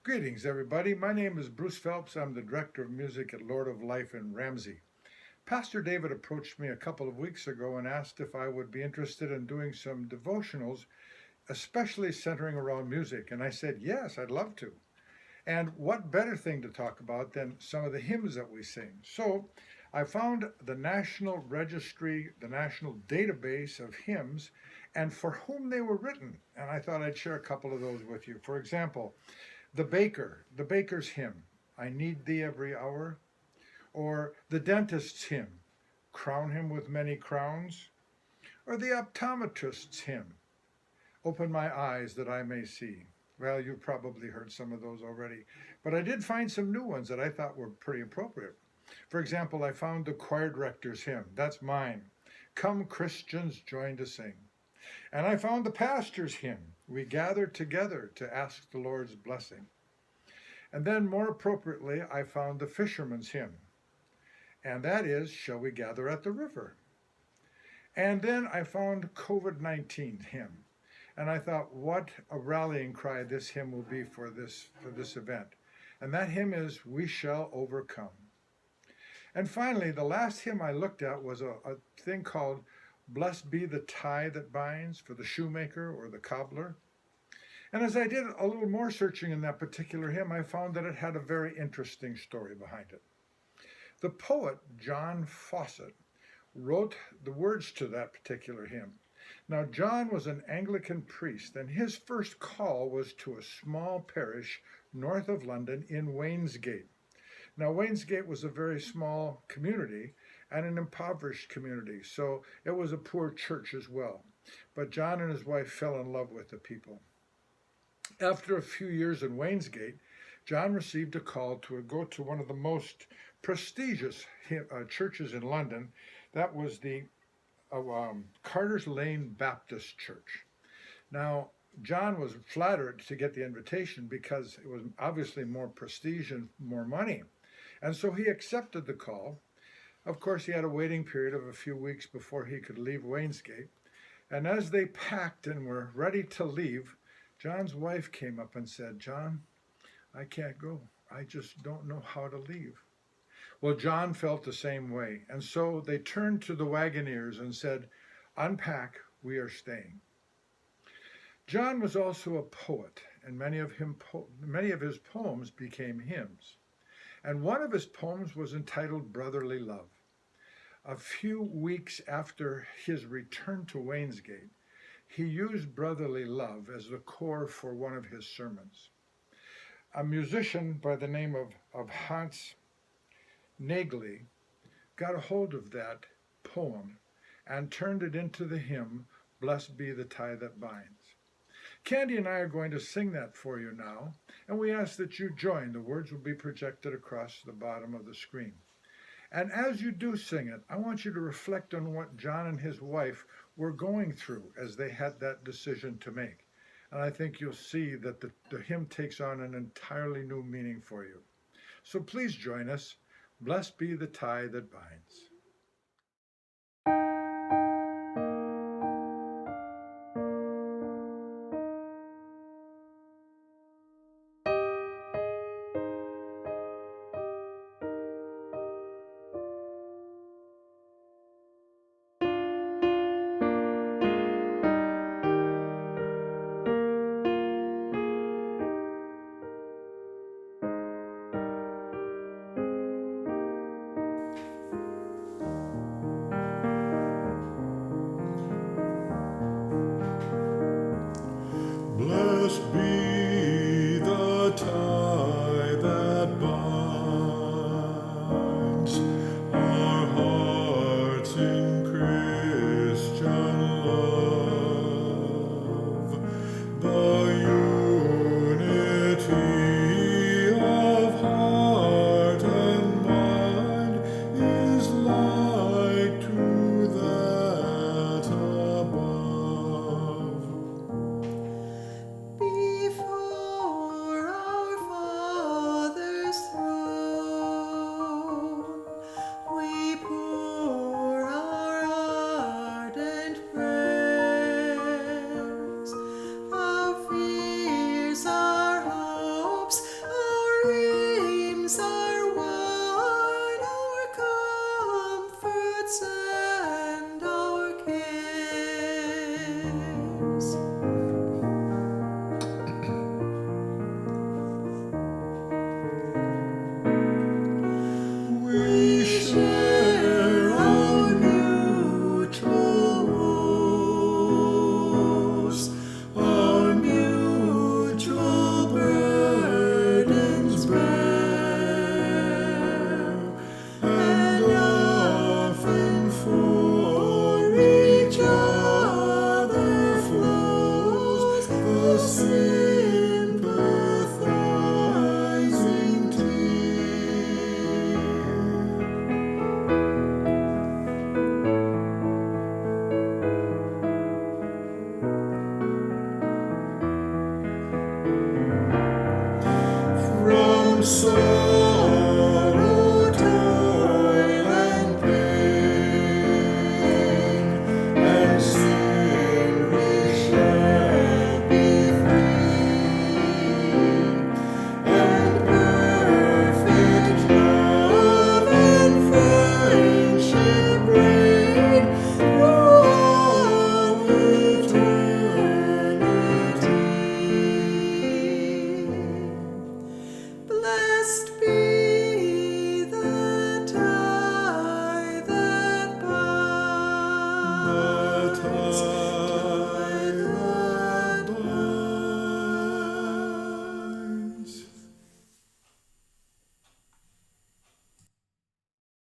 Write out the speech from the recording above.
Greetings, everybody. My name is Bruce Phelps. I'm the Director of Music at Lord of Life in Ramsey. Pastor David approached me a couple of weeks ago and asked if I would be interested in doing some devotionals, especially centering around music. And I said, yes, I'd love to. And what better thing to talk about than some of the hymns that we sing? So I found the National Registry, the National Database of Hymns, and for whom they were written. And I thought I'd share a couple of those with you. For example, the baker's hymn, I need thee every hour, or the dentist's hymn, crown him with many crowns, or the optometrist's hymn, open my eyes that I may see. Well, you've probably heard some of those already, but I did find some new ones that I thought were pretty appropriate. For example, I found the choir director's hymn, that's mine. Come Christians, join to sing. And I found the pastor's hymn, we gather together to ask the Lord's blessing. And then more appropriately, I found the fisherman's hymn, and that is, shall we gather at the river? And then I found COVID-19 hymn, and I thought, what a rallying cry this hymn will be for this event. And that hymn is, we shall overcome. And finally, the last hymn I looked at was a thing called Blessed be the tie that binds, for the shoemaker or the cobbler. And as I did a little more searching in that particular hymn, I found that it had a very interesting story behind it. The poet John Fawcett wrote the words to that particular hymn. Now, John was an Anglican priest, and his first call was to a small parish north of London in Wainsgate. Now, Wainsgate was a very small community and an impoverished community, so it was a poor church as well. But John and his wife fell in love with the people. After a few years in Wainsgate, John received a call to go to one of the most prestigious churches in London. That was the Carter's Lane Baptist Church. Now, John was flattered to get the invitation because it was obviously more prestige and more money. And so he accepted the call. Of course, he had a waiting period of a few weeks before he could leave Wainsgate. And as they packed and were ready to leave, John's wife came up and said, John, I can't go. I just don't know how to leave. Well, John felt the same way, and so they turned to the wagoners and said, unpack, we are staying. John was also a poet, and many of his poems became hymns. And one of his poems was entitled Brotherly Love. A few weeks after his return to Wainsgate, he used brotherly love as the core for one of his sermons. A musician by the name of Hans Nagley got a hold of that poem and turned it into the hymn, Blessed be the tie that binds. Candy and I are going to sing that for you now, and we ask that you join. The words will be projected across the bottom of the screen. And as you do sing it, I want you to reflect on what John and his wife were going through as they had that decision to make. And I think you'll see that the hymn takes on an entirely new meaning for you. So please join us. Blessed be the tie that binds. soul.